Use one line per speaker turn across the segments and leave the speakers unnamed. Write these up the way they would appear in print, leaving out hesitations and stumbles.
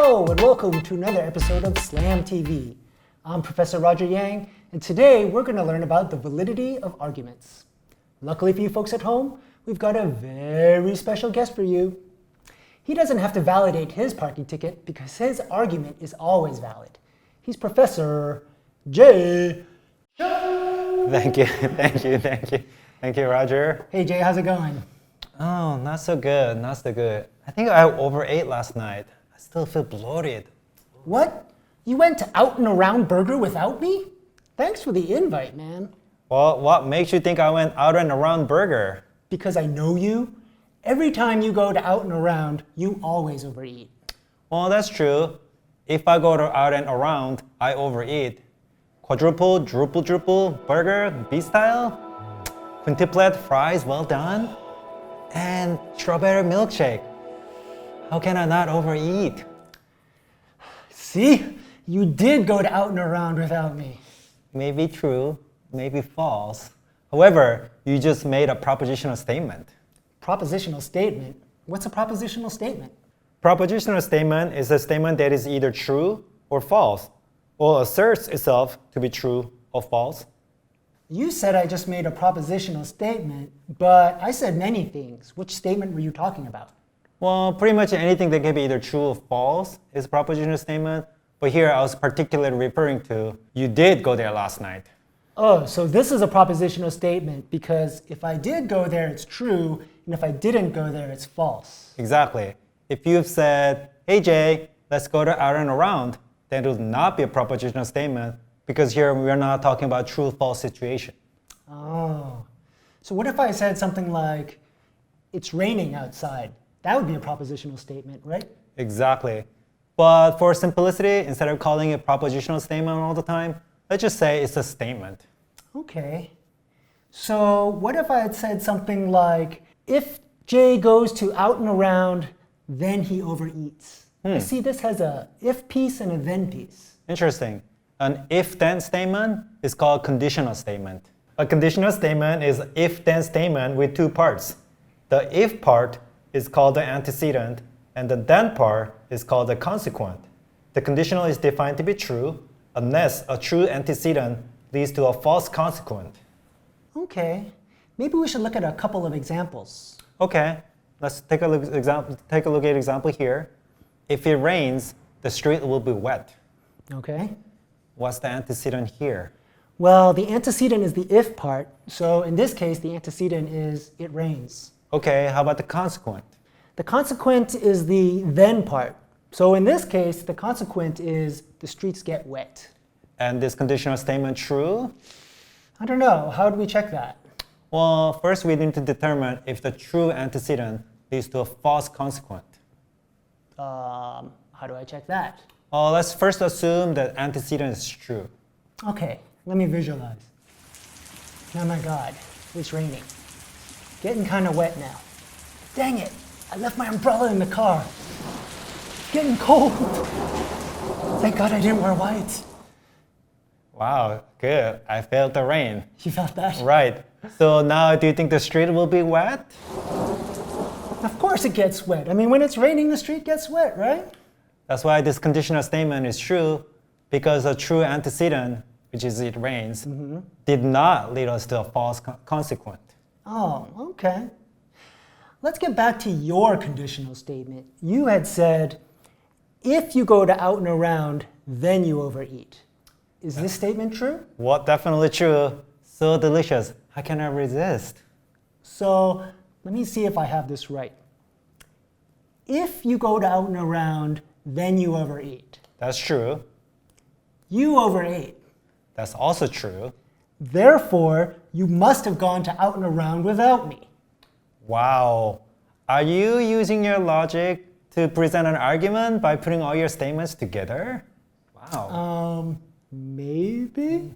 Hello and welcome to another episode of Slam TV. I'm Professor Roger Yang, and today we're going to learn about the validity of arguments. Luckily for you folks at home, we've got a very special guest for you. He doesn't have to validate his parking ticket because his argument is always valid. He's Professor Jay.
Thank you, Roger.
Hey Jay, how's it going?
Oh, not so good. I think I overate last night. I still feel bloated.
What? You went to Out and Around Burger without me? Thanks for the invite, man.
Well, what makes you think I went out and around burger?
Because I know you. Every time you go to Out and Around, you always overeat.
Well, that's true. If I go to out and around, I overeat. Quadruple, druple, burger, B-style, quintuplet fries, well done, and strawberry milkshake. How can I not overeat?
See? You did go to Out and Around without me.
Maybe true, maybe false. However, you just made a propositional statement.
Propositional statement? What's a propositional statement?
Propositional statement is a statement that is either true or false, or asserts itself to be true or false.
You said I just made a propositional statement, but I said many things. Which statement were you talking about?
Well, pretty much anything that can be either true or false is a propositional statement. But here I was particularly referring to, you did go there last night.
Oh, so this is a propositional statement because if I did go there, it's true, and if I didn't go there, it's false.
Exactly. If you've said, hey Jay, let's go to out and around, then it would not be a propositional statement because here we're not talking about true-false situation.
Oh. So what if I said something like, it's raining outside? That would be a propositional statement, right?
Exactly. But for simplicity, instead of calling it propositional statement all the time, let's just say it's a statement.
Okay. So what if I had said something like, if Jay goes to out and around, then he overeats? I see this has a if piece and a then piece.
Interesting. An if-then statement is called conditional statement. A conditional statement is an if-then statement with two parts. The if part is called the antecedent, and the then part is called the consequent. The conditional is defined to be true unless a true antecedent leads to a false consequent.
Okay. Maybe we should look at a couple of examples.
Okay, let's take a look at example here. If it rains, the street will be wet.
Okay.
What's the antecedent here?
Well, the antecedent is the if part, so in this case, the antecedent is it rains.
Okay, how about the consequent?
The consequent is the then part. So in this case, the consequent is the streets get wet.
And this conditional statement true?
I don't know. How do we check that?
Well, first we need to determine if the true antecedent leads to a false consequent.
How do I check that?
Let's first assume that antecedent is true.
Okay, let me visualize. Oh my God, it's raining. Getting kind of wet now. Dang it, I left my umbrella in the car. It's getting cold. Thank God I didn't wear white.
Wow, good. I felt the rain.
You felt that?
Right. So now do you think the street will be wet?
Of course it gets wet. I mean, when it's raining, the street gets wet, right?
That's why this conditional statement is true, because a true antecedent, which is it rains, did not lead us to a false consequent.
Oh, okay. Let's get back to your conditional statement. You had said, if you go to out and around, then you overeat. Is this statement true?
Well, definitely true. So delicious. How can I resist?
So let me see if I have this right. If you go to out and around, then you overeat.
That's true.
You overate.
That's also true.
Therefore, you must have gone to out and around without me.
Wow. Are you using your logic to present an argument by putting all your statements together? Wow.
Maybe.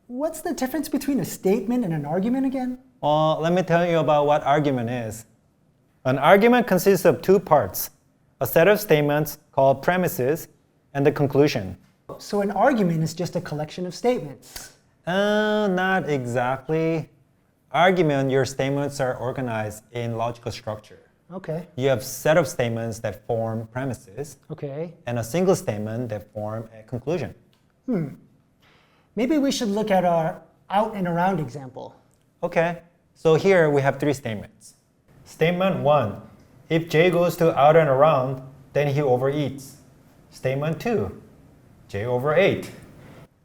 What's the difference between a statement and an argument again?
Well, let me tell you about what argument is. An argument consists of two parts, a set of statements called premises and the conclusion.
So an argument is just a collection of statements.
Not exactly. Argument, your statements are organized in logical structure.
Okay.
You have a set of statements that form premises
Okay.
and a single statement that form a conclusion.
Maybe we should look at our out and around example.
Okay, so here we have three statements. Statement 1, if J goes to out and around, then he overeats. Statement 2, J overate.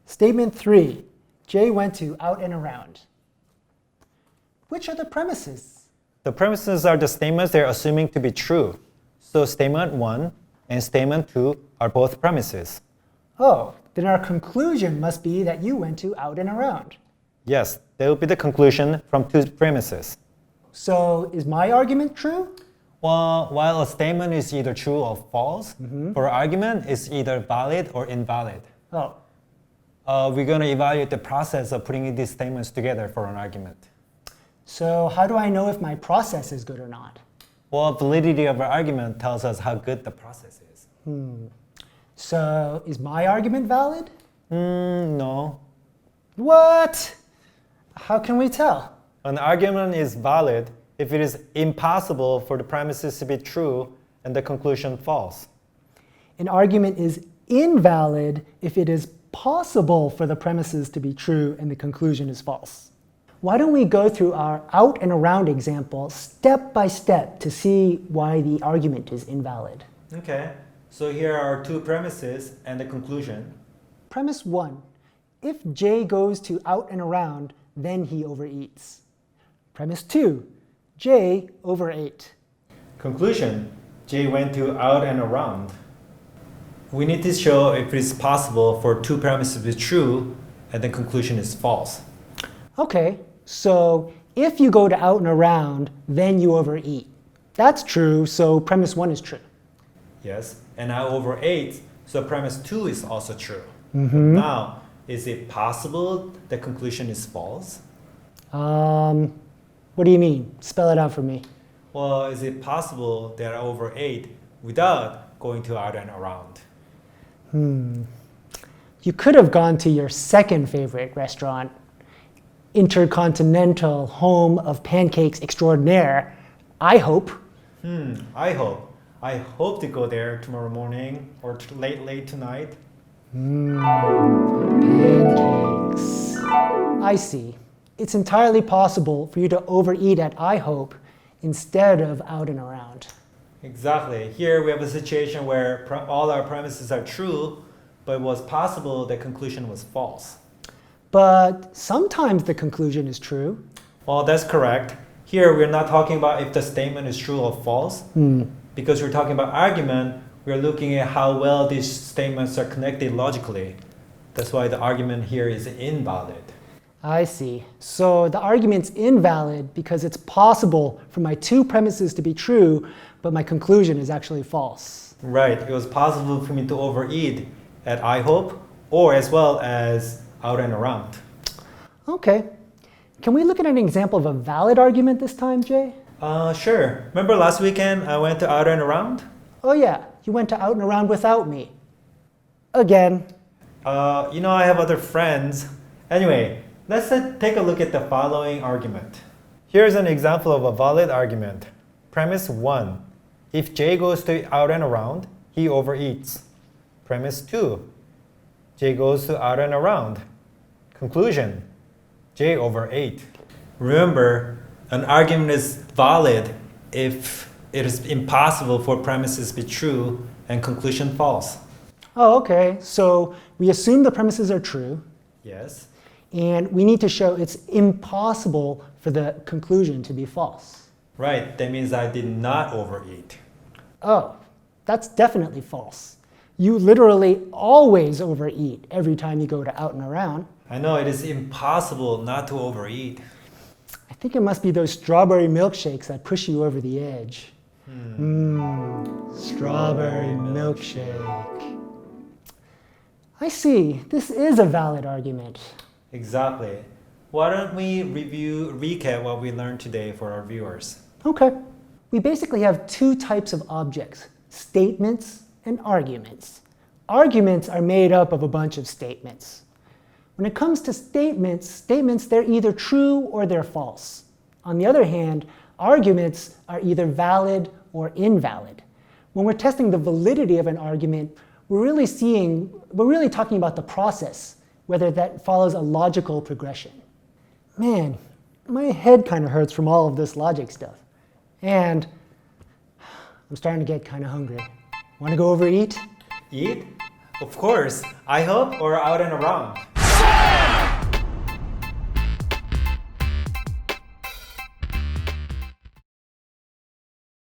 Statement 3, J went to out and around. Which are the premises?
The premises are the statements they're assuming to be true. So statement 1 and statement 2 are both premises.
Oh, then our conclusion must be that you went to out and around.
Yes, that will be the conclusion from two premises.
So is my argument true?
Well, while a statement is either true or false, for argument it's either valid or invalid.
Oh,
We're going to evaluate the process of putting these statements together for an argument.
so how do I know if my process is good or not?
Well, validity of an argument tells us how good the process is.
So is my argument valid?
No.
What? How can we tell?
An argument is valid if it is impossible for the premises to be true and the conclusion false.
An argument is invalid if it is possible for the premises to be true and the conclusion is false. Why don't we go through our out and around example step by step to see why the argument is invalid.
Okay, so here are two premises and the conclusion.
Premise 1. If J goes to out and around, then he overeats. Premise 2. J overate.
Conclusion, J went to out and around. We need to show if it is possible for two premises to be true and the conclusion is false.
Okay, so if you go to out and around, then you overeat. That's true, so premise 1 is true.
Yes, and I overate, so premise 2 is also true. Now, is it possible the conclusion is false?
What do you mean? Spell it out for me.
Well, is it possible that I overate without going to out and around?
You could have gone to your second favorite restaurant, Intercontinental Home of Pancakes Extraordinaire, I hope.
I hope. I hope to go there tomorrow morning or late tonight.
Pancakes. I see. It's entirely possible for you to overeat at I hope instead of out and around.
Exactly. Here we have a situation where all our premises are true, but it was possible the conclusion was false.
But sometimes the conclusion is true.
Well, that's correct. Here we're not talking about if the statement is true or false. Because we're talking about argument, we're looking at how well these statements are connected logically. That's why the argument here is invalid.
I see. So the argument's invalid because it's possible for my two premises to be true, but my conclusion is actually false.
Right. It was possible for me to overeat at I hope or as well as out and around.
Okay. Can we look at an example of a valid argument this time, Jay?
Sure. Remember last weekend I went to out and around?
Oh yeah, you went to out and around without me. Again.
I have other friends. Anyway, let's take a look at the following argument. Here's an example of a valid argument. Premise 1. If J goes to out and around, he overeats. Premise 2. J goes to out and around. Conclusion. J overate. Remember, an argument is valid if it is impossible for premises to be true and conclusion false.
Oh, okay. So we assume the premises are true,
Yes.
and we need to show it's impossible for the conclusion to be false.
Right. That means I did not overeat.
Oh, that's definitely false. You literally always overeat every time you go to out and around.
I know it is impossible not to overeat.
I think it must be those strawberry milkshakes that push you over the edge. Strawberry milkshake. I see. This is a valid argument.
Exactly. Why don't we recap what we learned today for our viewers?
Okay. We basically have two types of objects, statements and arguments. Arguments are made up of a bunch of statements. When it comes to statements, they're either true or they're false. On the other hand, arguments are either valid or invalid. When we're testing the validity of an argument, we're really talking about the process, whether that follows a logical progression. Man, my head kind of hurts from all of this logic stuff. And I'm starting to get kind of hungry. Want to go over eat?
Eat? Of course. I hope, or out and around.